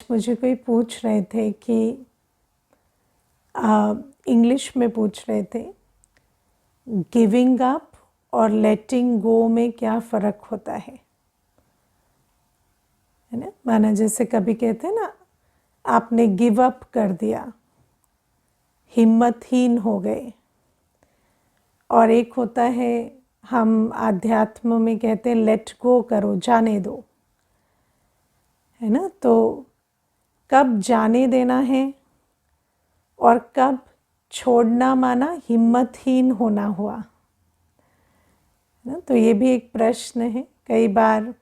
मुझे कोई पूछ रहे थे कि इंग्लिश में पूछ रहे थे गिविंग अप और लेटिंग गो में क्या फ़र्क होता है ना। माना जैसे कभी कहते हैं ना, आपने गिव अप कर दिया, हिम्मतहीन हो गए। और एक होता है, हम आध्यात्म में कहते हैं लेट गो करो, जाने दो, है ना। तो कब जाने देना है और कब छोड़ना माना हिम्मतहीन होना हुआ, ना। तो ये भी एक प्रश्न है। कई बार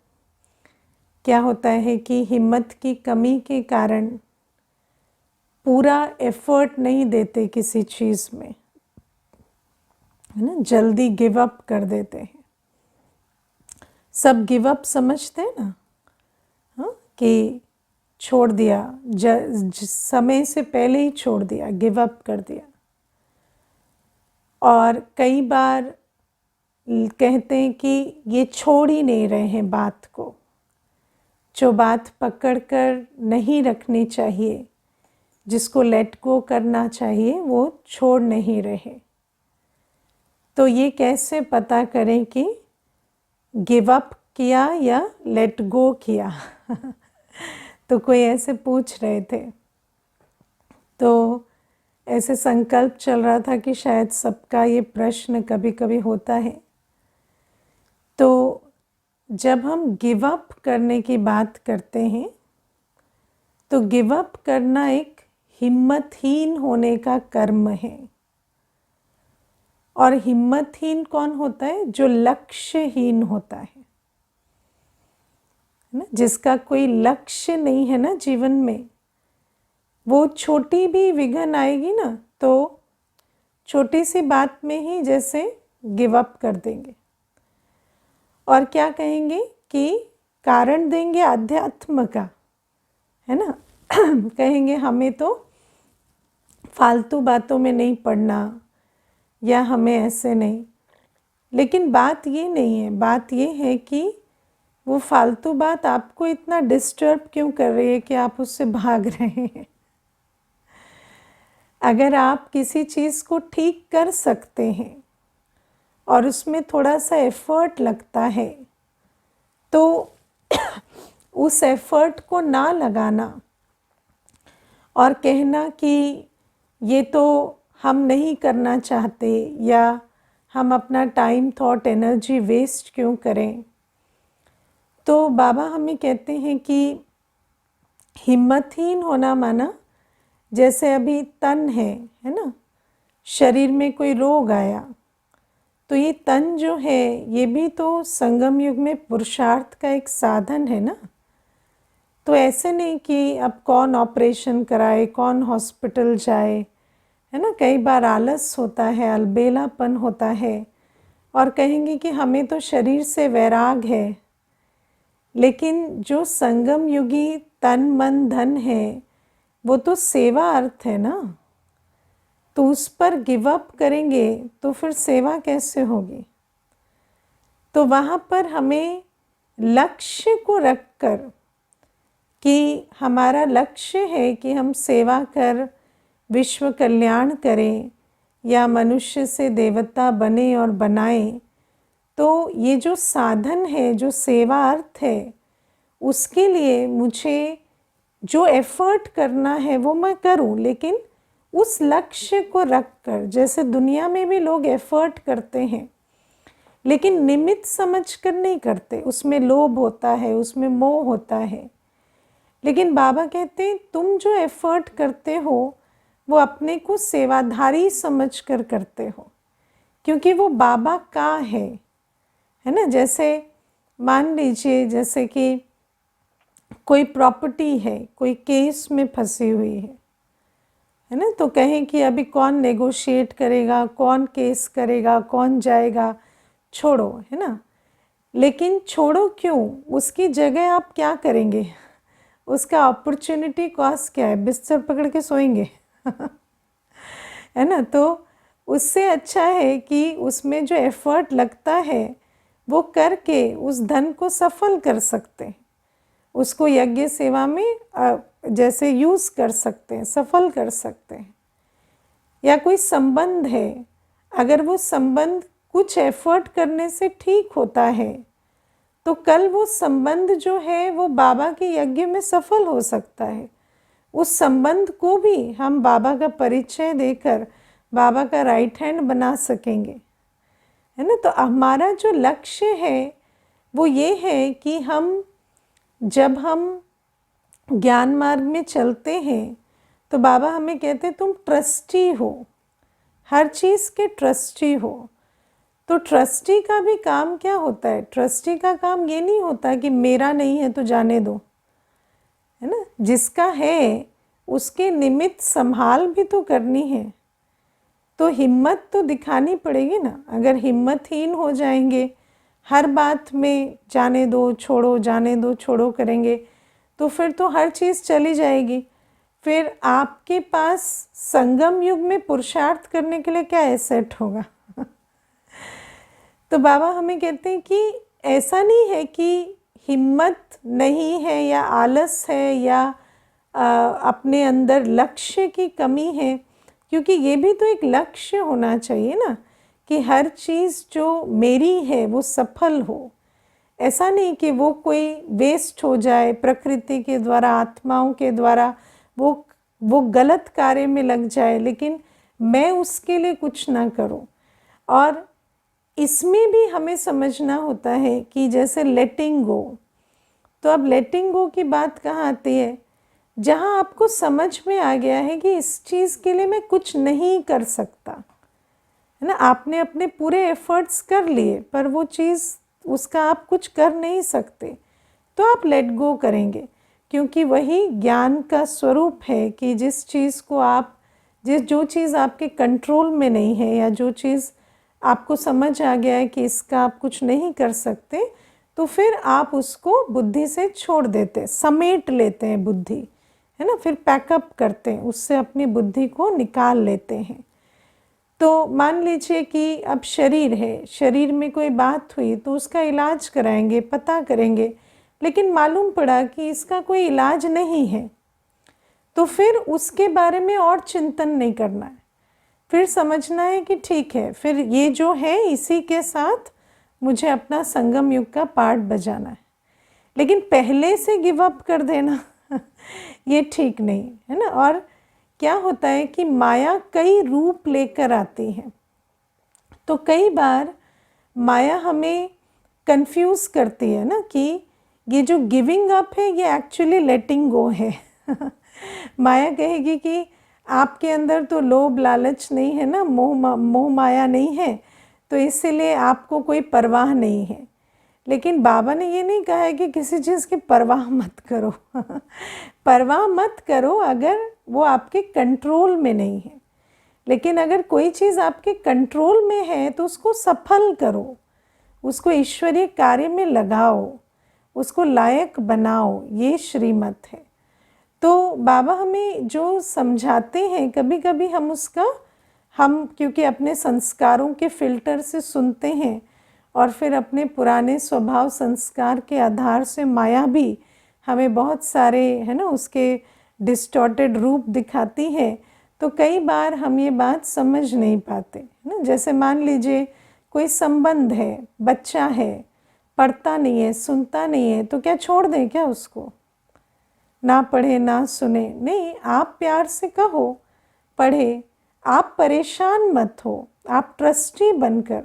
क्या होता है कि हिम्मत की कमी के कारण पूरा एफर्ट नहीं देते किसी चीज़ में, है ना, जल्दी गिव अप कर देते हैं। सब गिव अप समझते हैं ना, हाँ, कि छोड़ दिया, समय से पहले ही छोड़ दिया, गिव अप कर दिया। और कई बार कहते हैं कि ये छोड़ ही नहीं रहे हैं बात को, जो बात पकड़ कर नहीं रखनी चाहिए, जिसको लेट गो करना चाहिए, वो छोड़ नहीं रहे। तो ये कैसे पता करें कि गिव अप किया या लेट गो किया? तो कोई ऐसे पूछ रहे थे, तो ऐसे संकल्प चल रहा था कि शायद सबका ये प्रश्न कभी कभी होता है। तो जब हम गिव अप करने की बात करते हैं तो गिव अप करना एक हिम्मतहीन होने का कर्म है। और हिम्मतहीन कौन होता है? जो लक्ष्यहीन होता है ना, जिसका कोई लक्ष्य नहीं है ना जीवन में। वो छोटी भी विघ्न आएगी ना, तो छोटी सी बात में ही जैसे गिव अप कर देंगे और क्या कहेंगे कि कारण देंगे अध्यात्म का, है ना। कहेंगे हमें तो फालतू बातों में नहीं पड़ना, या हमें ऐसे नहीं। लेकिन बात ये नहीं है, बात ये है कि वो फालतू बात आपको इतना डिस्टर्ब क्यों कर रही है कि आप उससे भाग रहे हैं। अगर आप किसी चीज़ को ठीक कर सकते हैं और उसमें थोड़ा सा एफर्ट लगता है, तो उस एफर्ट को ना लगाना और कहना कि ये तो हम नहीं करना चाहते, या हम अपना टाइम, थॉट, एनर्जी वेस्ट क्यों करें। तो बाबा हमें कहते हैं कि हिम्मतहीन होना माना जैसे अभी तन है ना, शरीर में कोई रोग आया तो ये तन जो है ये भी तो संगम युग में पुरुषार्थ का एक साधन है ना। तो ऐसे नहीं कि अब कौन ऑपरेशन कराए, कौन हॉस्पिटल जाए, है ना। कई बार आलस होता है, अलबेलापन होता है और कहेंगे कि हमें तो शरीर से वैराग है। लेकिन जो संगम युगी तन मन धन है वो तो सेवा अर्थ है ना। तो उस पर गिव अप करेंगे तो फिर सेवा कैसे होगी। तो वहाँ पर हमें लक्ष्य को रखकर कि हमारा लक्ष्य है कि हम सेवा कर विश्व कल्याण करें या मनुष्य से देवता बने और बनाएं, तो ये जो साधन है, जो सेवा अर्थ है, उसके लिए मुझे जो एफर्ट करना है वो मैं करूं, लेकिन उस लक्ष्य को रखकर। जैसे दुनिया में भी लोग एफर्ट करते हैं लेकिन निमित्त समझकर नहीं करते, उसमें लोभ होता है, उसमें मोह होता है। लेकिन बाबा कहते हैं तुम जो एफर्ट करते हो वो अपने को सेवाधारी समझकर करते हो, क्योंकि वो बाबा का है ना। जैसे मान लीजिए जैसे कि कोई प्रॉपर्टी है, कोई केस में फंसी हुई है ना, तो कहें कि अभी कौन नेगोशिएट करेगा, कौन केस करेगा, कौन जाएगा, छोड़ो, है ना। लेकिन छोड़ो क्यों, उसकी जगह आप क्या करेंगे? उसका अपॉर्चुनिटी कॉस्ट क्या है? बिस्तर पकड़ के सोएंगे। है ना। तो उससे अच्छा है कि उसमें जो एफर्ट लगता है वो करके उस धन को सफल कर सकते हैं, उसको यज्ञ सेवा में जैसे यूज़ कर सकते हैं, सफल कर सकते हैं। या कोई संबंध है, अगर वो संबंध कुछ एफर्ट करने से ठीक होता है तो कल वो संबंध जो है वो बाबा के यज्ञ में सफल हो सकता है। उस संबंध को भी हम बाबा का परिचय देकर बाबा का राइट हैंड बना सकेंगे, है ना। तो हमारा जो लक्ष्य है वो ये है कि जब हम ज्ञान मार्ग में चलते हैं तो बाबा हमें कहते हैं तुम ट्रस्टी हो, हर चीज़ के ट्रस्टी हो। तो ट्रस्टी का भी काम क्या होता है? ट्रस्टी का काम ये नहीं होता कि मेरा नहीं है तो जाने दो, है ना। जिसका है उसके निमित्त संभाल भी तो करनी है, तो हिम्मत तो दिखानी पड़ेगी ना। अगर हिम्मतहीन हो जाएंगे, हर बात में जाने दो छोड़ो, जाने दो छोड़ो करेंगे, तो फिर तो हर चीज़ चली जाएगी। फिर आपके पास संगम युग में पुरुषार्थ करने के लिए क्या एसेट होगा? तो बाबा हमें कहते हैं कि ऐसा नहीं है कि हिम्मत नहीं है या आलस है या अपने अंदर लक्ष्य की कमी है, क्योंकि ये भी तो एक लक्ष्य होना चाहिए ना कि हर चीज़ जो मेरी है वो सफल हो। ऐसा नहीं कि वो कोई वेस्ट हो जाए प्रकृति के द्वारा, आत्माओं के द्वारा, वो गलत कार्य में लग जाए, लेकिन मैं उसके लिए कुछ ना करूं। और इसमें भी हमें समझना होता है कि जैसे लेटिंग गो, तो अब लेटिंग गो की बात कहाँ आती है? जहाँ आपको समझ में आ गया है कि इस चीज़ के लिए मैं कुछ नहीं कर सकता, है ना। आपने अपने पूरे एफर्ट्स कर लिए पर वो चीज़ उसका आप कुछ कर नहीं सकते, तो आप लेट गो करेंगे, क्योंकि वही ज्ञान का स्वरूप है कि जिस चीज़ को जो चीज़ आपके कंट्रोल में नहीं है या जो चीज़ आपको समझ आ गया है कि इसका आप कुछ नहीं कर सकते, तो फिर आप उसको बुद्धि से छोड़ देते, समेट लेते हैं बुद्धि, है ना। फिर पैकअप करते हैं, उससे अपनी बुद्धि को निकाल लेते हैं। तो मान लीजिए कि अब शरीर है, शरीर में कोई बात हुई तो उसका इलाज कराएंगे, पता करेंगे, लेकिन मालूम पड़ा कि इसका कोई इलाज नहीं है, तो फिर उसके बारे में और चिंतन नहीं करना है। फिर समझना है कि ठीक है, फिर ये जो है इसी के साथ मुझे अपना संगम युग का पार्ट बजाना है। लेकिन पहले से गिव अप कर देना ये ठीक नहीं है ना। और क्या होता है कि माया कई रूप लेकर आती है, तो कई बार माया हमें कंफ्यूज करती है ना कि ये जो गिविंग अप है ये एक्चुअली लेटिंग गो है। माया कहेगी कि आपके अंदर तो लोभ लालच नहीं है ना, मोह माया नहीं है, तो इसीलिए आपको कोई परवाह नहीं है। लेकिन बाबा ने ये नहीं कहा है कि किसी चीज़ की परवाह मत करो। परवाह मत करो अगर वो आपके कंट्रोल में नहीं है, लेकिन अगर कोई चीज़ आपके कंट्रोल में है तो उसको सफल करो, उसको ईश्वरीय कार्य में लगाओ, उसको लायक बनाओ, ये श्रीमत है। तो बाबा हमें जो समझाते हैं, कभी कभी हम क्योंकि अपने संस्कारों के फिल्टर से सुनते हैं और फिर अपने पुराने स्वभाव संस्कार के आधार से माया भी हमें बहुत सारे, है ना, उसके डिस्टॉर्टेड रूप दिखाती है, तो कई बार हम ये बात समझ नहीं पाते, है ना। जैसे मान लीजिए कोई संबंध है, बच्चा है, पढ़ता नहीं है, सुनता नहीं है, तो क्या छोड़ दें क्या उसको? ना पढ़े ना सुने, नहीं, आप प्यार से कहो पढ़े, आप परेशान मत हो, आप ट्रस्टी बनकर,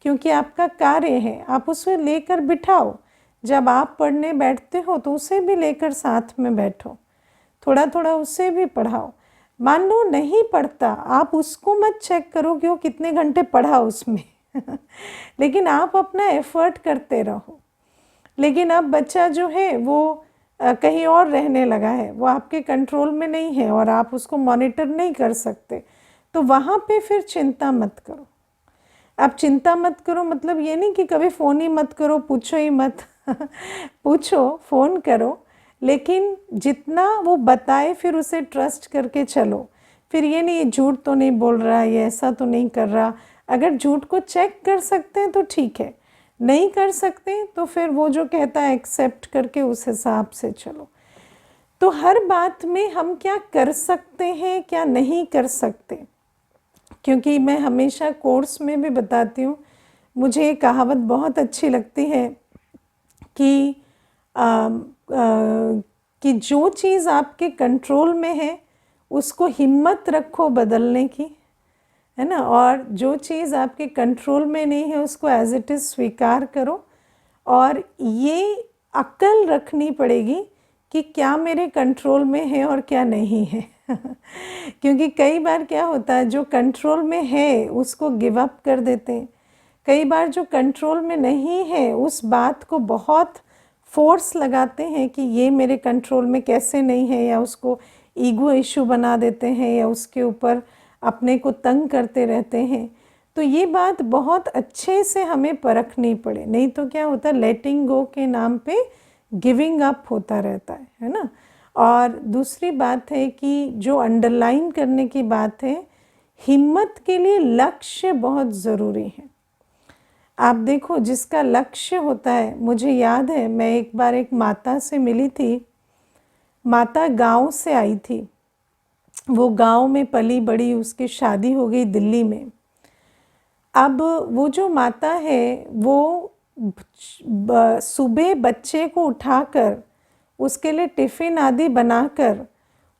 क्योंकि आपका कार्य है, आप उसे लेकर बिठाओ। जब आप पढ़ने बैठते हो तो उसे भी लेकर साथ में बैठो, थोड़ा थोड़ा उसे भी पढ़ाओ। मान लो नहीं पढ़ता, आप उसको मत चेक करो कि वो कितने घंटे पढ़ा उसमें लेकिन आप अपना एफर्ट करते रहो। लेकिन अब बच्चा जो है वो कहीं और रहने लगा है, वो आपके कंट्रोल में नहीं है और आप उसको मॉनिटर नहीं कर सकते, तो वहाँ पे फिर चिंता मत करो। आप चिंता मत करो मतलब ये नहीं कि कभी फ़ोन ही मत करो, पूछो ही मत पूछो, फ़ोन करो, लेकिन जितना वो बताए फिर उसे ट्रस्ट करके चलो। फिर ये नहीं, ये झूठ तो नहीं बोल रहा, ये ऐसा तो नहीं कर रहा। अगर झूठ को चेक कर सकते हैं तो ठीक है, नहीं कर सकते तो फिर वो जो कहता है एक्सेप्ट करके उस हिसाब से चलो। तो हर बात में हम क्या कर सकते हैं, क्या नहीं कर सकते, क्योंकि मैं हमेशा कोर्स में भी बताती हूँ, मुझे ये कहावत बहुत अच्छी लगती है कि कि जो चीज़ आपके कंट्रोल में है उसको हिम्मत रखो बदलने की, है ना, और जो चीज़ आपके कंट्रोल में नहीं है उसको एज इट इज़ स्वीकार करो। और ये अक्ल रखनी पड़ेगी कि क्या मेरे कंट्रोल में है और क्या नहीं है क्योंकि कई बार क्या होता है, जो कंट्रोल में है उसको गिव अप कर देते हैं। कई बार जो कंट्रोल में नहीं है उस बात को बहुत फोर्स लगाते हैं कि ये मेरे कंट्रोल में कैसे नहीं है, या उसको ईगो इशू बना देते हैं, या उसके ऊपर अपने को तंग करते रहते हैं। तो ये बात बहुत अच्छे से हमें परखनी पड़े, नहीं तो क्या होता है, लेटिंग गो के नाम पे गिविंग अप होता रहता है ना। और दूसरी बात है कि जो अंडरलाइन करने की बात है, हिम्मत के लिए लक्ष्य बहुत ज़रूरी है। आप देखो, जिसका लक्ष्य होता है, मुझे याद है मैं एक बार एक माता से मिली थी। माता गांव से आई थी, वो गांव में पली बड़ी, उसकी शादी हो गई दिल्ली में। अब वो जो माता है वो सुबह बच्चे को उठाकर उसके लिए टिफ़िन आदि बनाकर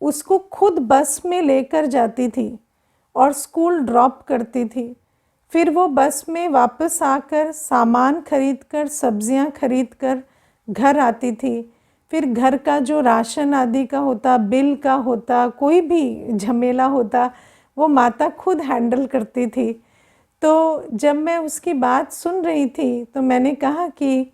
उसको खुद बस में लेकर जाती थी और स्कूल ड्रॉप करती थी। फिर वो बस में वापस आकर सामान खरीद कर, सब्जियां खरीद कर घर आती थी। फिर घर का जो राशन आदि का होता, बिल का होता, कोई भी झमेला होता, वो माता खुद हैंडल करती थी। तो जब मैं उसकी बात सुन रही थी तो मैंने कहा कि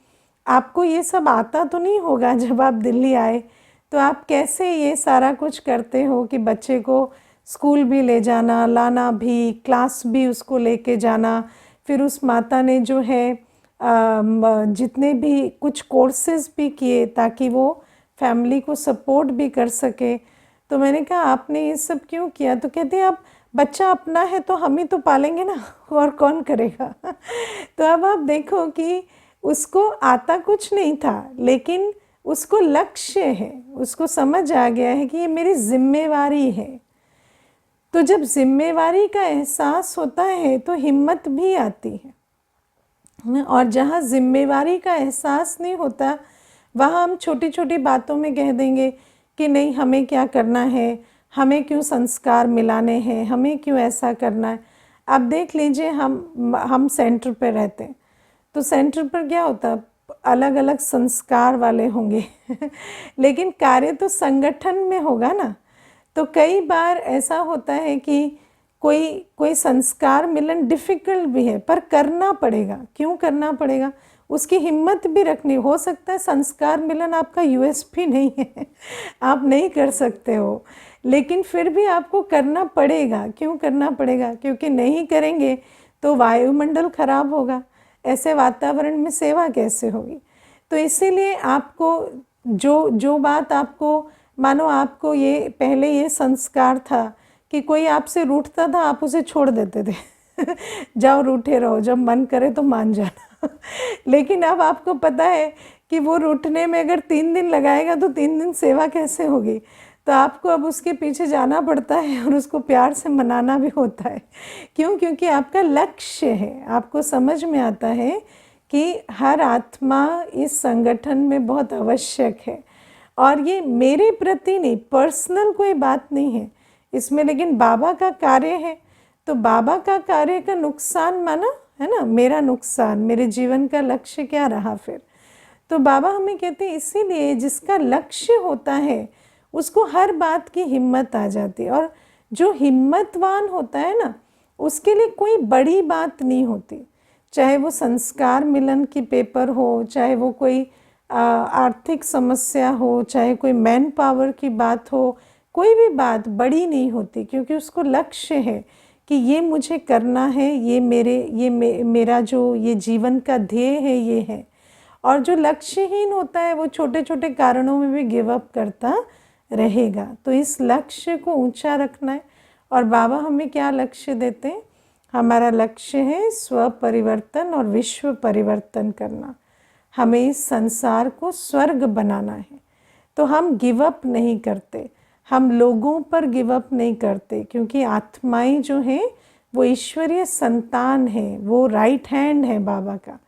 आपको ये सब आता तो नहीं होगा, जब आप दिल्ली आए तो आप कैसे ये सारा कुछ करते हो कि बच्चे को स्कूल भी ले जाना, लाना भी, क्लास भी उसको लेके जाना। फिर उस माता ने जो है जितने भी कुछ कोर्सेज़ भी किए ताकि वो फैमिली को सपोर्ट भी कर सके। तो मैंने कहा आपने ये सब क्यों किया? तो कहते हैं अब बच्चा अपना है तो हम ही तो पालेंगे ना, और कौन करेगा तो अब आप देखो कि उसको आता कुछ नहीं था, लेकिन उसको लक्ष्य है, उसको समझ आ गया है कि ये मेरी जिम्मेवारी है। तो जब जिम्मेवारी का एहसास होता है तो हिम्मत भी आती है। और जहाँ जिम्मेवारी का एहसास नहीं होता, वहाँ हम छोटी छोटी बातों में कह देंगे कि नहीं, हमें क्या करना है, हमें क्यों संस्कार मिलाने हैं, हमें क्यों ऐसा करना है। अब देख लीजिए, हम सेंटर पे रहते हैं, तो सेंटर पर क्या होता है, अलग अलग संस्कार वाले होंगे लेकिन कार्य तो संगठन में होगा ना। तो कई बार ऐसा होता है कि कोई कोई संस्कार मिलन डिफ़िकल्ट भी है, पर करना पड़ेगा। क्यों करना पड़ेगा? उसकी हिम्मत भी रखनी। हो सकता है संस्कार मिलन आपका यूएसपी नहीं है आप नहीं कर सकते हो, लेकिन फिर भी आपको करना पड़ेगा। क्यों करना पड़ेगा? क्योंकि नहीं करेंगे तो वायुमंडल खराब होगा, ऐसे वातावरण में सेवा कैसे होगी। तो इसीलिए आपको जो बात आपको, मानो आपको ये पहले ये संस्कार था कि कोई आपसे रूठता था, आप उसे छोड़ देते थे जाओ रूठे रहो, जब मन करे तो मान जाना लेकिन अब आपको पता है कि वो रूठने में अगर 3 दिन लगाएगा तो 3 दिन सेवा कैसे होगी। तो आपको अब उसके पीछे जाना पड़ता है और उसको प्यार से मनाना भी होता है। क्यों? क्योंकि आपका लक्ष्य है, आपको समझ में आता है कि हर आत्मा इस संगठन में बहुत आवश्यक है। और ये मेरे प्रति नहीं, पर्सनल कोई बात नहीं है इसमें, लेकिन बाबा का कार्य है। तो बाबा का कार्य का नुकसान माना है ना, मेरा नुकसान, मेरे जीवन का लक्ष्य क्या रहा फिर। तो बाबा हमें कहते हैं इसीलिए जिसका लक्ष्य होता है उसको हर बात की हिम्मत आ जाती है। और जो हिम्मतवान होता है ना, उसके लिए कोई बड़ी बात नहीं होती, चाहे वो संस्कार मिलन की पेपर हो, चाहे वो कोई आर्थिक समस्या हो, चाहे कोई मैन पावर की बात हो, कोई भी बात बड़ी नहीं होती, क्योंकि उसको लक्ष्य है कि ये मुझे करना है, ये मेरा जो ये जीवन का ध्येय है ये है। और जो लक्ष्यहीन होता है वो छोटे छोटे कारणों में भी गिव अप करता रहेगा। तो इस लक्ष्य को ऊंचा रखना है। और बाबा हमें क्या लक्ष्य देते हैं? हमारा लक्ष्य है स्व परिवर्तन और विश्व परिवर्तन करना। हमें इस संसार को स्वर्ग बनाना है। तो हम गिव अप नहीं करते, हम लोगों पर गिव अप नहीं करते, क्योंकि आत्माएं जो हैं वो ईश्वरीय संतान है, वो राइट हैंड है बाबा का,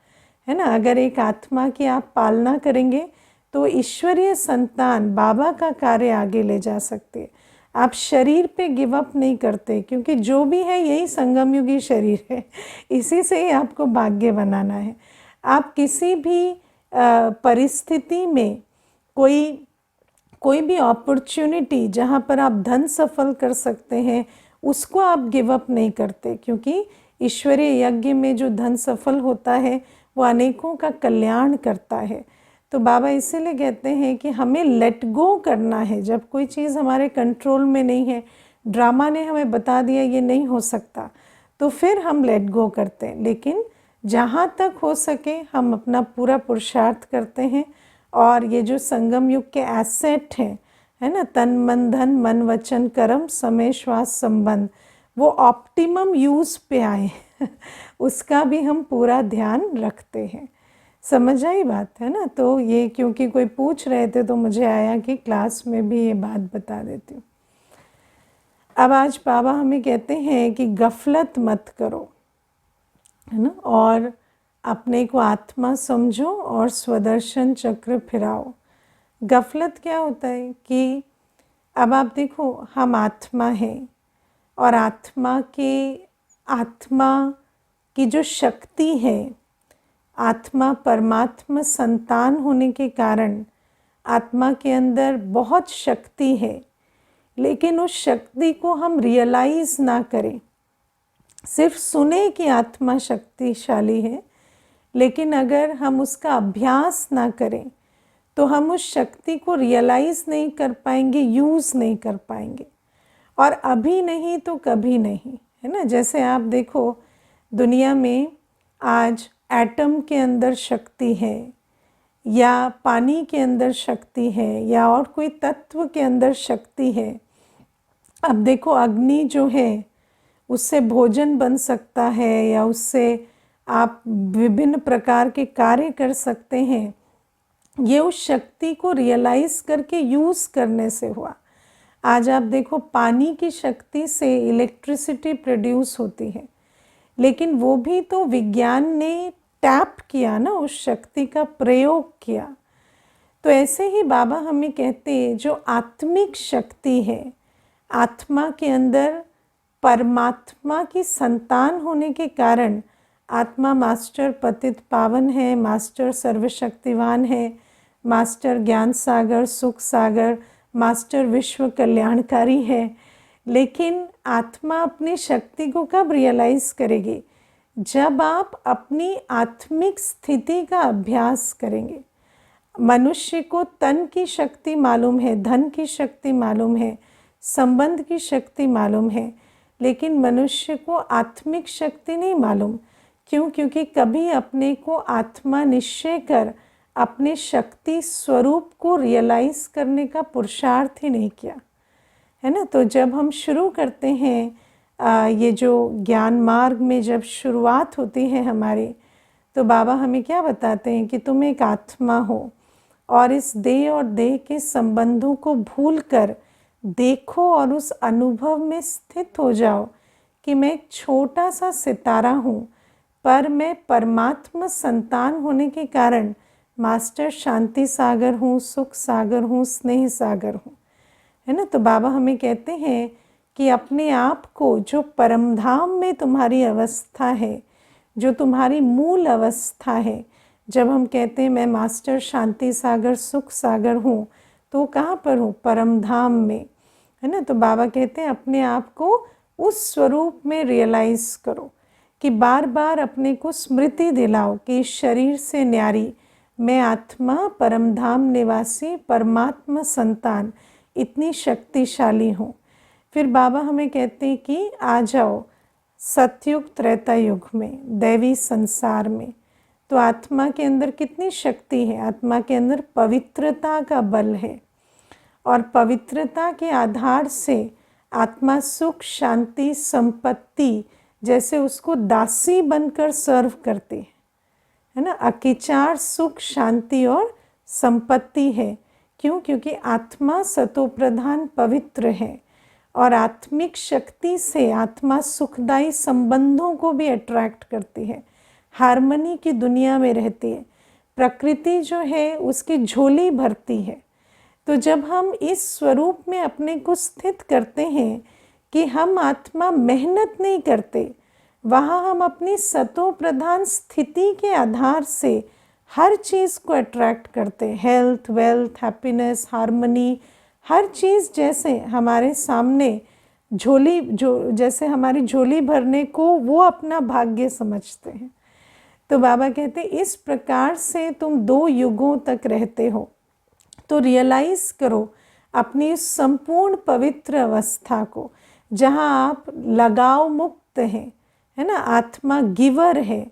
है ना। अगर एक आत्मा की आप पालना करेंगे तो ईश्वरीय संतान बाबा का कार्य आगे ले जा सकते हैं। आप शरीर पे गिव अप नहीं करते, क्योंकि जो भी है यही संगम युगी शरीर है, इसी से ही आपको भाग्य बनाना है। आप किसी भी परिस्थिति में कोई भी अपॉर्चुनिटी जहाँ पर आप धन सफल कर सकते हैं उसको आप गिव अप नहीं करते, क्योंकि ईश्वरीय यज्ञ में जो धन सफल होता है वो अनेकों का कल्याण करता है। तो बाबा इसीलिए कहते हैं कि हमें लेट गो करना है। जब कोई चीज़ हमारे कंट्रोल में नहीं है, ड्रामा ने हमें बता दिया ये नहीं हो सकता, तो फिर हम लेट गो करते हैं। लेकिन जहाँ तक हो सके हम अपना पूरा पुरुषार्थ करते हैं। और ये जो संगम युग के एसेट हैं, है ना, तन मन धन मन वचन कर्म समय श्वास संबंध, वो ऑप्टिमम यूज़ पे आए उसका भी हम पूरा ध्यान रखते हैं। समझ आई बात, है ना। तो ये क्योंकि कोई पूछ रहे थे तो मुझे आया कि क्लास में भी ये बात बता देती हूँ। अब आज बाबा हमें कहते हैं कि गफलत मत करो, है ना, और अपने को आत्मा समझो और स्वदर्शन चक्र फिराओ। गफलत क्या होता है कि अब आप देखो, हम आत्मा हैं और आत्मा की जो शक्ति है, आत्मा परमात्मा संतान होने के कारण आत्मा के अंदर बहुत शक्ति है, लेकिन उस शक्ति को हम रियलाइज़ ना करें। सिर्फ सुने कि आत्मा शक्तिशाली है, लेकिन अगर हम उसका अभ्यास ना करें तो हम उस शक्ति को रियलाइज़ नहीं कर पाएंगे, यूज़ नहीं कर पाएंगे, और अभी नहीं तो कभी नहीं, है ना। जैसे आप देखो, दुनिया में आज एटम के अंदर शक्ति है, या पानी के अंदर शक्ति है, या और कोई तत्व के अंदर शक्ति है। अब देखो, अग्नि जो है उससे भोजन बन सकता है, या उससे आप विभिन्न प्रकार के कार्य कर सकते हैं। ये उस शक्ति को रियलाइज़ करके यूज़ करने से हुआ। आज आप देखो, पानी की शक्ति से इलेक्ट्रिसिटी प्रोड्यूस होती है, लेकिन वो भी तो विज्ञान ने टैप किया ना, उस शक्ति का प्रयोग किया। तो ऐसे ही बाबा हमें कहते हैं, जो आत्मिक शक्ति है, आत्मा के अंदर परमात्मा की संतान होने के कारण आत्मा मास्टर पतित पावन है, मास्टर सर्वशक्तिवान है, मास्टर ज्ञान सागर सुख सागर, मास्टर विश्व कल्याणकारी है। लेकिन आत्मा अपनी शक्ति को कब रियलाइज़ करेगी? जब आप अपनी आत्मिक स्थिति का अभ्यास करेंगे। मनुष्य को तन की शक्ति मालूम है, धन की शक्ति मालूम है, संबंध की शक्ति मालूम है, लेकिन मनुष्य को आत्मिक शक्ति नहीं मालूम। क्यों? क्योंकि कभी अपने को आत्मा निश्चय कर अपने शक्ति स्वरूप को रियलाइज़ करने का पुरुषार्थ ही नहीं किया, है ना। तो जब हम शुरू करते हैं ये जो ज्ञान मार्ग में जब शुरुआत होती है हमारी, तो बाबा हमें क्या बताते हैं कि तुम एक आत्मा हो, और इस देह और देह के संबंधों को भूलकर देखो और उस अनुभव में स्थित हो जाओ कि मैं एक छोटा सा सितारा हूँ, पर मैं परमात्मा संतान होने के कारण मास्टर शांति सागर हूँ, सुख सागर हूँ, स्नेह सागर हूँ, है ना। तो बाबा हमें कहते हैं कि अपने आप को, जो परमधाम में तुम्हारी अवस्था है, जो तुम्हारी मूल अवस्था है, जब हम कहते हैं मैं मास्टर शांति सागर सुख सागर हूँ, तो कहाँ पर हूँ? परमधाम में, है ना। तो बाबा कहते हैं अपने आप को उस स्वरूप में रियलाइज़ करो, कि बार बार अपने को स्मृति दिलाओ कि इस शरीर से न्यारी मैं आत्मा परमधाम निवासी परमात्मा संतान इतनी शक्तिशाली हूँ। फिर बाबा हमें कहते हैं कि आ जाओ सतयुग त्रेता युग में, दैवी संसार में। तो आत्मा के अंदर कितनी शक्ति है? आत्मा के अंदर पवित्रता का बल है, और पवित्रता के आधार से आत्मा सुख शांति संपत्ति जैसे उसको दासी बनकर सर्व करती है ना। अकिचार सुख शांति और संपत्ति है। क्यों? क्योंकि आत्मा सतोप्रधान पवित्र है और आत्मिक शक्ति से आत्मा सुखदायी संबंधों को भी अट्रैक्ट करती है, हार्मनी की दुनिया में रहती है। प्रकृति जो है उसकी झोली भरती है। तो जब हम इस स्वरूप में अपने को स्थित करते हैं कि हम आत्मा मेहनत नहीं करते, वहाँ हम अपनी सतो प्रधान स्थिति के आधार से हर चीज़ को अट्रैक्ट करते हैं। हेल्थ, वेल्थ, हैप्पीनेस, हार्मनी, हर चीज़ जैसे हमारे सामने झोली, जो जैसे हमारी झोली भरने को वो अपना भाग्य समझते हैं। तो बाबा कहते हैं इस प्रकार से तुम 2 युगों तक रहते हो। तो रियलाइज़ करो अपनी संपूर्ण पवित्र अवस्था को, जहाँ आप लगाव मुक्त हैं, है ना। आत्मा गिवर है,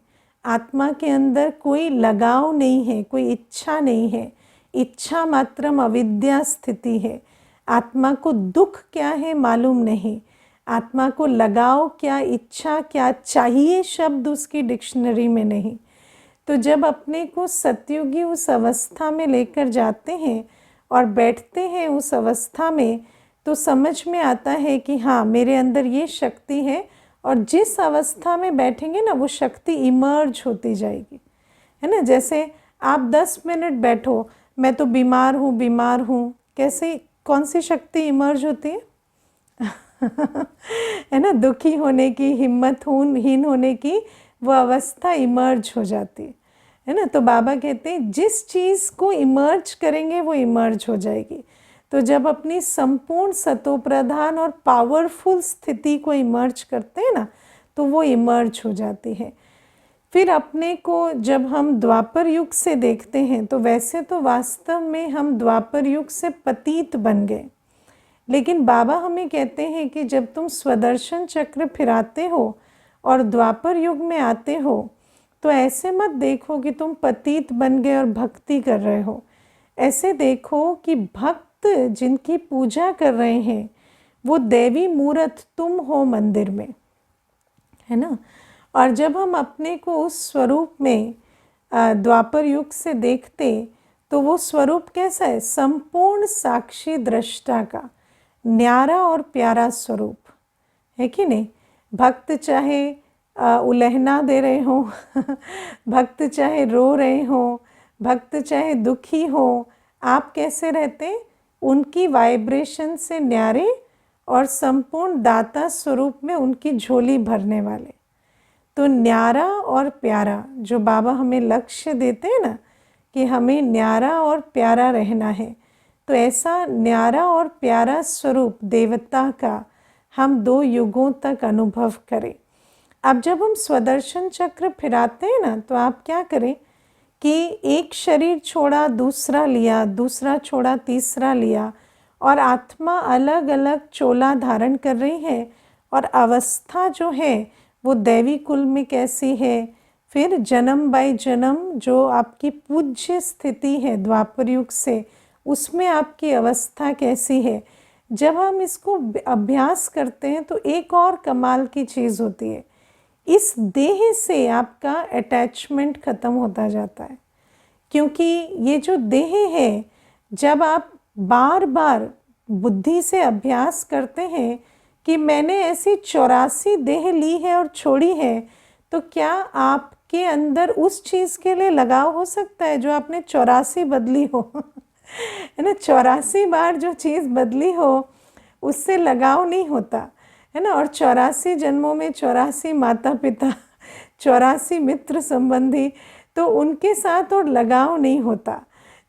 आत्मा के अंदर कोई लगाव नहीं है, कोई इच्छा नहीं है। इच्छा मात्रम अविद्या स्थिति है। आत्मा को दुख क्या है मालूम नहीं, आत्मा को लगाव क्या, इच्छा क्या, चाहिए शब्द उसकी डिक्शनरी में नहीं। तो जब अपने को सतयुगी उस अवस्था में लेकर जाते हैं और बैठते हैं उस अवस्था में, तो समझ में आता है कि हाँ, मेरे अंदर ये शक्ति है। और जिस अवस्था में बैठेंगे ना, वो शक्ति इमर्ज होती जाएगी, है ना। जैसे आप 10 मिनट बैठो, मैं तो बीमार हूँ, कैसे, कौन सी शक्ति इमर्ज होती है? है ना, दुखी होने की, हिम्मतहीन होने की वो अवस्था इमर्ज हो जाती है ना। तो बाबा कहते हैं जिस चीज़ को इमर्ज करेंगे वो इमर्ज हो जाएगी। तो जब अपनी संपूर्ण सतोप्रधान और पावरफुल स्थिति को इमर्ज करते हैं ना, तो वो इमर्ज हो जाती है। फिर अपने को जब हम द्वापर युग से देखते हैं, तो वैसे तो वास्तव में हम द्वापर युग से पतित बन गए, लेकिन बाबा हमें कहते हैं कि जब तुम स्वदर्शन चक्र फिराते हो और द्वापर युग में आते हो, तो ऐसे मत देखो कि तुम पतित बन गए और भक्ति कर रहे हो। ऐसे देखो कि भक्त जिनकी पूजा कर रहे हैं वो देवी मूर्त तुम हो मंदिर में, है ना। और जब हम अपने को उस स्वरूप में द्वापर युग से देखते, तो वो स्वरूप कैसा है? संपूर्ण साक्षी दृष्टा का न्यारा और प्यारा स्वरूप है कि नहीं। भक्त चाहे उलहना दे रहे हो भक्त चाहे रो रहे हो, भक्त चाहे दुखी हो, आप कैसे रहते? उनकी वाइब्रेशन से न्यारे और संपूर्ण दाता स्वरूप में उनकी झोली भरने वाले। तो न्यारा और प्यारा जो बाबा हमें लक्ष्य देते हैं ना, कि हमें न्यारा और प्यारा रहना है, तो ऐसा न्यारा और प्यारा स्वरूप देवता का हम 2 युगों तक अनुभव करें। अब जब हम स्वदर्शन चक्र फिराते हैं ना, तो आप क्या करें कि एक शरीर छोड़ा दूसरा लिया, दूसरा छोड़ा तीसरा लिया, और आत्मा अलग अलग चोला धारण कर रही है। और अवस्था जो है वो दैवी कुल में कैसी है, फिर जन्म बाय जन्म जो आपकी पूज्य स्थिति है द्वापर युग से, उसमें आपकी अवस्था कैसी है। जब हम इसको अभ्यास करते हैं तो एक और कमाल की चीज़ होती है, इस देह से आपका अटैचमेंट ख़त्म होता जाता है। क्योंकि ये जो देह है, जब आप बार बार बुद्धि से अभ्यास करते हैं कि मैंने ऐसी 84 देह ली है और छोड़ी है, तो क्या आपके अंदर उस चीज़ के लिए लगाव हो सकता है जो आपने 84 बदली हो है ना। 84 बार जो चीज़ बदली हो उससे लगाव नहीं होता, है ना। और 84 जन्मों में 84 माता पिता, 84 मित्र संबंधी, तो उनके साथ और लगाव नहीं होता।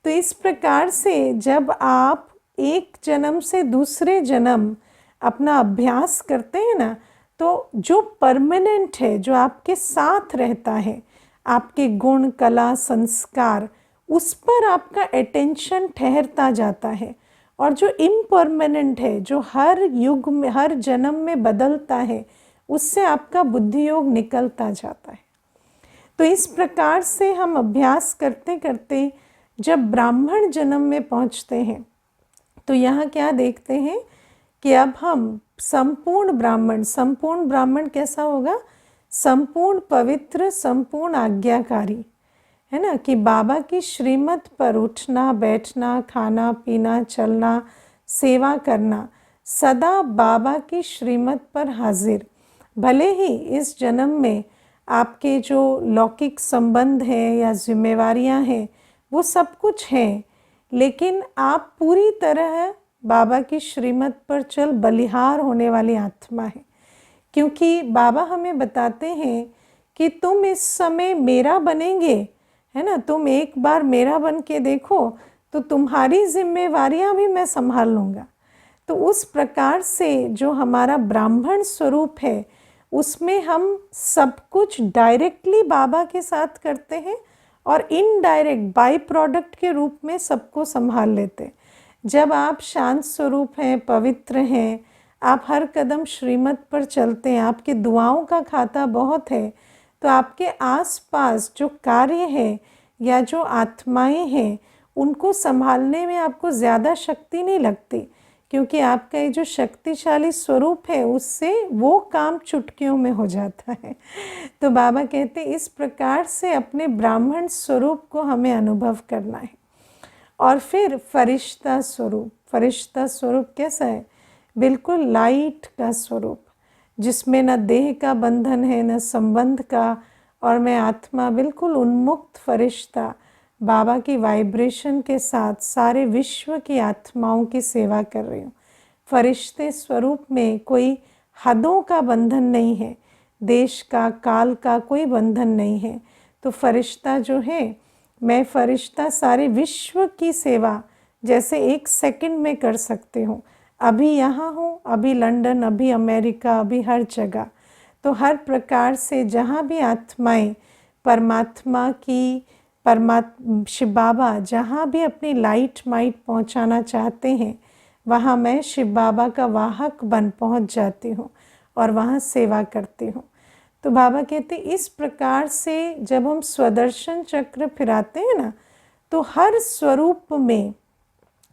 तो इस प्रकार से जब आप एक जन्म से दूसरे जन्म अपना अभ्यास करते हैं ना, तो जो परमानेंट है, जो आपके साथ रहता है, आपके गुण, कला, संस्कार, उस पर आपका अटेंशन ठहरता जाता है। और जो इम्परमानेंट है, जो हर युग में, हर जन्म में बदलता है, उससे आपका बुद्धि योग निकलता जाता है। तो इस प्रकार से हम अभ्यास करते करते जब ब्राह्मण जन्म में पहुंचते हैं, तो यहाँ क्या देखते हैं कि अब हम संपूर्ण ब्राह्मण कैसा होगा? संपूर्ण पवित्र, संपूर्ण आज्ञाकारी, है ना, कि बाबा की श्रीमत पर उठना बैठना, खाना पीना, चलना, सेवा करना, सदा बाबा की श्रीमत पर हाजिर। भले ही इस जन्म में आपके जो लौकिक संबंध हैं या जिम्मेवारियां हैं वो सब कुछ हैं, लेकिन आप पूरी तरह बाबा की श्रीमत पर चल बलिहार होने वाली आत्मा है। क्योंकि बाबा हमें बताते हैं कि तुम इस समय मेरा बनेंगे, है ना, तुम एक बार मेरा बन के देखो तो तुम्हारी जिम्मेवारियां भी मैं संभाल लूँगा। तो उस प्रकार से जो हमारा ब्राह्मण स्वरूप है उसमें हम सब कुछ डायरेक्टली बाबा के साथ करते हैं और इनडायरेक्ट बाई प्रोडक्ट के रूप में सबको संभाल लेते हैं। जब आप शांत स्वरूप हैं, पवित्र हैं, आप हर कदम श्रीमत पर चलते हैं, आपके दुआओं का खाता बहुत है, तो आपके आसपास जो कार्य है या जो आत्माएं हैं उनको संभालने में आपको ज़्यादा शक्ति नहीं लगती, क्योंकि आपका ये जो शक्तिशाली स्वरूप है उससे वो काम चुटकियों में हो जाता है। तो बाबा कहते हैं इस प्रकार से अपने ब्राह्मण स्वरूप को हमें अनुभव करना है। और फिर फरिश्ता स्वरूप कैसा है? बिल्कुल लाइट का स्वरूप, जिसमें न देह का बंधन है न संबंध का, और मैं आत्मा बिल्कुल उन्मुक्त फरिश्ता बाबा की वाइब्रेशन के साथ सारे विश्व की आत्माओं की सेवा कर रही हूँ। फरिश्ते स्वरूप में कोई हदों का बंधन नहीं है, देश का काल का कोई बंधन नहीं है। तो फरिश्ता जो है, मैं फरिश्ता सारे विश्व की सेवा जैसे एक सेकंड में कर सकती हूँ। अभी यहाँ हूँ, अभी लंदन, अभी अमेरिका, अभी हर जगह। तो हर प्रकार से जहाँ भी आत्माएं परमात्मा की शिव बाबा जहाँ भी अपनी लाइट माइट पहुँचाना चाहते हैं वहाँ मैं शिव बाबा का वाहक बन पहुँच जाती हूँ और वहाँ सेवा करती हूँ। तो बाबा कहते इस प्रकार से जब हम स्वदर्शन चक्र फिराते हैं ना, तो हर स्वरूप में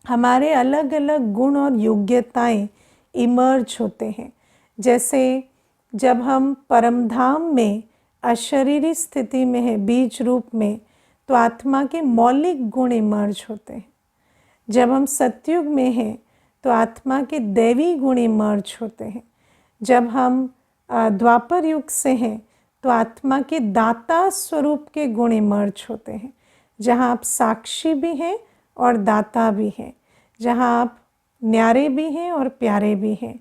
हमारे अलग अलग गुण और योग्यताएं इमर्ज होते हैं। जैसे जब हम परमधाम में अशरीरी स्थिति में है, बीज रूप में, तो आत्मा के मौलिक गुण इमर्ज होते हैं। जब हम सतयुग में हैं तो आत्मा के दैवी गुण इमर्ज होते हैं। जब हम द्वापर युग से हैं तो आत्मा के दाता स्वरूप के गुण इमर्ज होते हैं, जहाँ आप साक्षी भी हैं और दाता भी हैं, जहाँ आप न्यारे भी हैं और प्यारे भी हैं।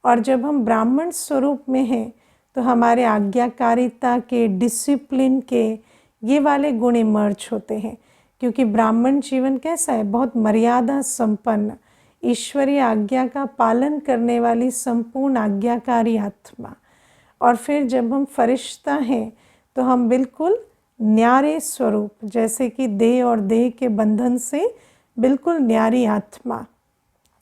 और जब हम ब्राह्मण स्वरूप में हैं तो हमारे आज्ञाकारिता के, डिसिप्लिन के, ये वाले गुण इमर्ज होते हैं। क्योंकि ब्राह्मण जीवन कैसा है? बहुत मर्यादा संपन्न, ईश्वरीय आज्ञा का पालन करने वाली संपूर्ण आज्ञाकारी आत्मा। और फिर जब हम फरिश्ता हैं तो हम बिल्कुल न्यारे स्वरूप, जैसे कि देह और देह के बंधन से बिल्कुल न्यारी आत्मा,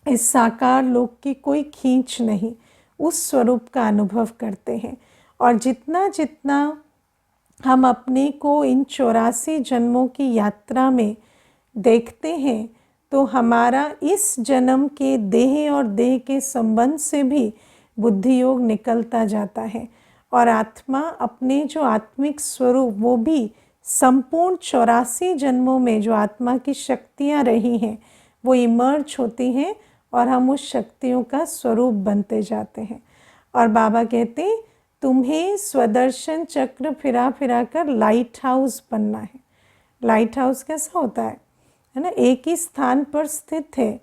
इस साकार लोक की कोई खींच नहीं, उस स्वरूप का अनुभव करते हैं। और जितना जितना हम अपने को इन 84 जन्मों की यात्रा में देखते हैं तो हमारा इस जन्म के देह और देह के संबंध से भी बुद्धि योग निकलता जाता है और आत्मा अपने जो आत्मिक स्वरूप, वो भी संपूर्ण 84 जन्मों में जो आत्मा की शक्तियाँ रही हैं वो इमर्ज होती हैं और हम उस शक्तियों का स्वरूप बनते जाते हैं। और बाबा कहते हैं तुम्हें स्वदर्शन चक्र फिरा फिरा कर लाइट हाउस बनना है। लाइट हाउस कैसा होता है ना? एक ही स्थान पर स्थित है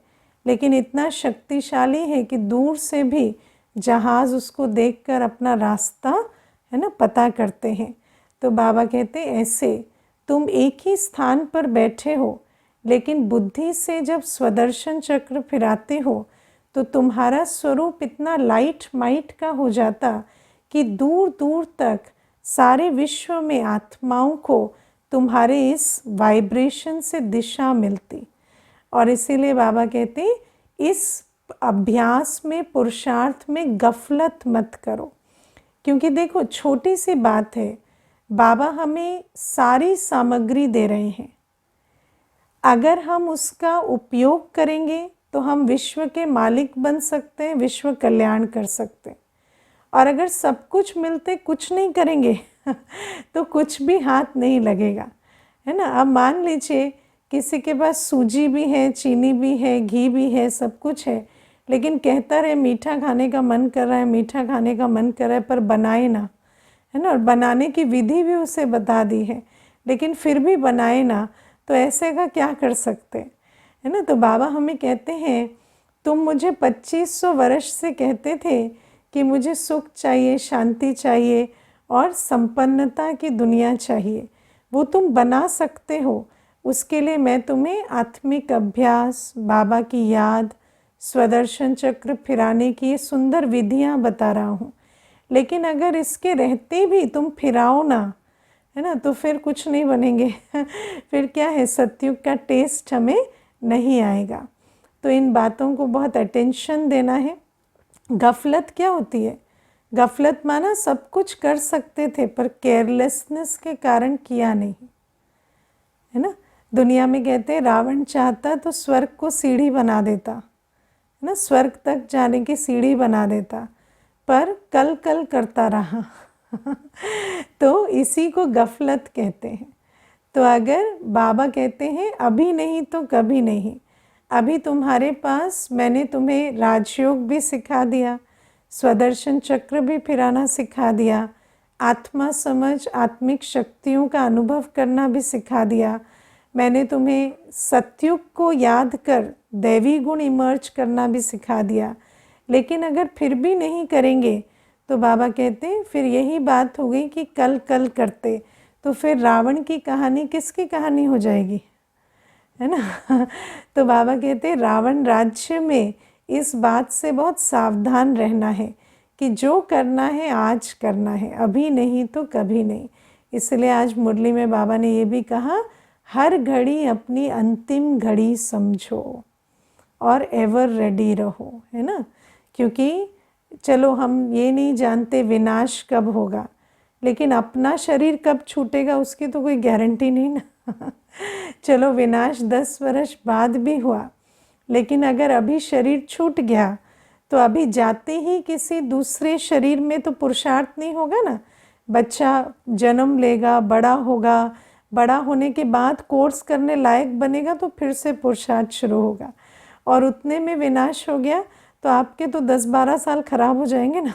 लेकिन इतना शक्तिशाली है कि दूर से भी जहाज़ उसको देखकर अपना रास्ता, है ना, पता करते हैं। तो बाबा कहते ऐसे तुम एक ही स्थान पर बैठे हो लेकिन बुद्धि से जब स्वदर्शन चक्र फिराते हो तो तुम्हारा स्वरूप इतना लाइट माइट का हो जाता कि दूर दूर तक सारे विश्व में आत्माओं को तुम्हारे इस वाइब्रेशन से दिशा मिलती। और इसीलिए बाबा कहते इस अभ्यास में, पुरुषार्थ में गफलत मत करो। क्योंकि देखो छोटी सी बात है, बाबा हमें सारी सामग्री दे रहे हैं, अगर हम उसका उपयोग करेंगे तो हम विश्व के मालिक बन सकते हैं, विश्व कल्याण कर सकते हैं। और अगर सब कुछ मिलते कुछ नहीं करेंगे तो कुछ भी हाथ नहीं लगेगा, है ना। अब मान लीजिए किसी के पास सूजी भी है, चीनी भी है, घी भी है, सब कुछ है, लेकिन कहता रहे मीठा खाने का मन कर रहा है, मीठा खाने का मन कर रहा है, पर बनाए ना, है ना। और बनाने की विधि भी उसे बता दी है, लेकिन फिर भी बनाए ना, तो ऐसे का क्या कर सकते, है ना। तो बाबा हमें कहते हैं, तुम मुझे 2500 वर्ष से कहते थे कि मुझे सुख चाहिए, शांति चाहिए और संपन्नता की दुनिया चाहिए, वो तुम बना सकते हो। उसके लिए मैं तुम्हें आत्मिक अभ्यास, बाबा की याद, स्वदर्शन चक्र फिराने की ये सुंदर विधियां बता रहा हूँ। लेकिन अगर इसके रहते भी तुम फिराओ ना, है ना, तो फिर कुछ नहीं बनेंगे फिर क्या है, सतयुग का टेस्ट हमें नहीं आएगा। तो इन बातों को बहुत अटेंशन देना है। गफलत क्या होती है? गफलत माना सब कुछ कर सकते थे पर केयरलेसनेस के कारण किया नहीं, है ना। दुनिया में कहते हैं रावण चाहता तो स्वर्ग को सीढ़ी बना देता, है ना, स्वर्ग तक जाने की सीढ़ी बना देता, पर कल कल करता रहा तो इसी को गफलत कहते हैं। तो अगर बाबा कहते हैं अभी नहीं तो कभी नहीं, अभी तुम्हारे पास मैंने तुम्हें राजयोग भी सिखा दिया, स्वदर्शन चक्र भी फिराना सिखा दिया, आत्मा समझ, आत्मिक शक्तियों का अनुभव करना भी सिखा दिया, मैंने तुम्हें सतयुग को याद कर दैवी गुण इमर्ज करना भी सिखा दिया। लेकिन अगर फिर भी नहीं करेंगे तो बाबा कहते हैं फिर यही बात हो गई कि कल कल करते, तो फिर रावण की कहानी किसकी कहानी हो जाएगी, है ना तो बाबा कहते हैं रावण राज्य में इस बात से बहुत सावधान रहना है कि जो करना है आज करना है, अभी नहीं तो कभी नहीं। इसलिए आज मुरली में बाबा ने ये भी कहा, हर घड़ी अपनी अंतिम घड़ी समझो और एवर रेडी रहो, है ना। क्योंकि चलो हम ये नहीं जानते विनाश कब होगा, लेकिन अपना शरीर कब छूटेगा उसकी तो कोई गारंटी नहीं ना चलो विनाश 10 वर्ष बाद भी हुआ, लेकिन अगर अभी शरीर छूट गया तो अभी जाते ही किसी दूसरे शरीर में तो पुरुषार्थ नहीं होगा ना। बच्चा जन्म लेगा, बड़ा होगा, बड़ा होने के बाद कोर्स करने लायक बनेगा तो फिर से पुरुषार्थ शुरू होगा, और उतने में विनाश हो गया तो आपके तो 10-12 साल खराब हो जाएंगे ना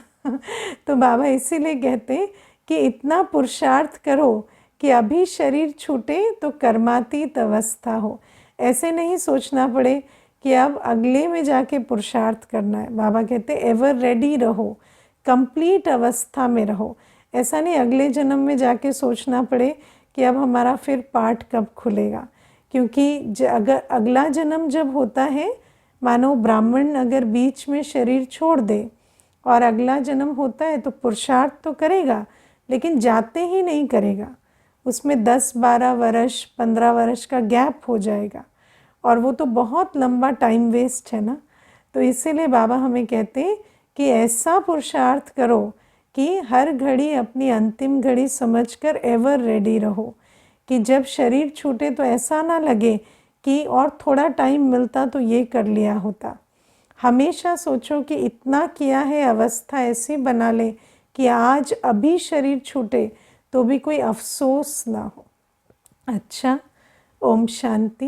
तो बाबा इसीलिए कहते हैं कि इतना पुरुषार्थ करो कि अभी शरीर छूटे तो कर्मातीत अवस्था हो। ऐसे नहीं सोचना पड़े कि अब अगले में जाके पुरुषार्थ करना है। बाबा कहते एवर रेडी रहो, कंप्लीट अवस्था में रहो। ऐसा नहीं अगले जन्म में जाके सोचना पड़े कि अब हमारा फिर पाठ कब खुलेगा, क्योंकि अगर अगला जन्म जब होता है, मानो ब्राह्मण अगर बीच में शरीर छोड़ दे और अगला जन्म होता है तो पुरुषार्थ तो करेगा लेकिन जाते ही नहीं करेगा, उसमें 10-12 वर्ष 15 वर्ष का गैप हो जाएगा और वो तो बहुत लंबा टाइम वेस्ट है ना। तो इसीलिए बाबा हमें कहते हैं कि ऐसा पुरुषार्थ करो कि हर घड़ी अपनी अंतिम घड़ी समझकर एवर रेडी रहो, कि जब शरीर छूटे तो ऐसा ना लगे कि और थोड़ा टाइम मिलता तो ये कर लिया होता। हमेशा सोचो कि इतना किया है, अवस्था ऐसी बना ले कि आज अभी शरीर छूटे तो भी कोई अफसोस ना हो। अच्छा, ओम शांति।